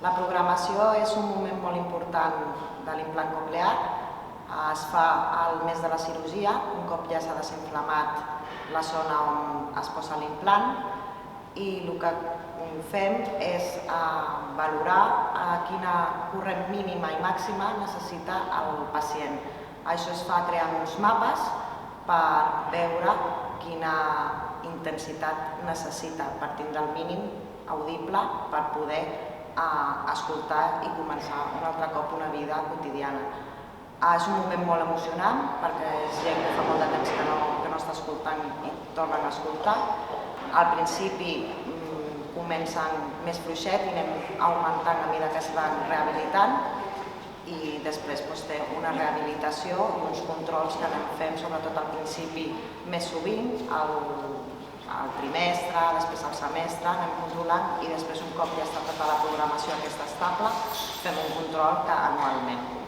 La programació és un moment molt important de l'implant coclear. Es fa al mes de la cirurgia, un cop ja s'ha desinflamat la zona on es posa l'implant, i el que fem és valorar quina corrent mínima i màxima necessita el pacient. Això es fa creant uns mapes per veure quina intensitat necessita per tindre el mínim audible per poder escoltar i començar un altre cop una vida quotidiana. És un moment molt emocionant perquè és gent que fa molt de temps que no està escoltant i tornen a escoltar. Al principi comencen més fluixet i anem augmentant a mesura que es van rehabilitant i després té una rehabilitació i uns controls que anem fent sobretot al principi més sovint, al trimestre, després al semestre, anem controlant i després un cop ja està tota la programació aquesta estable fem un control anualment.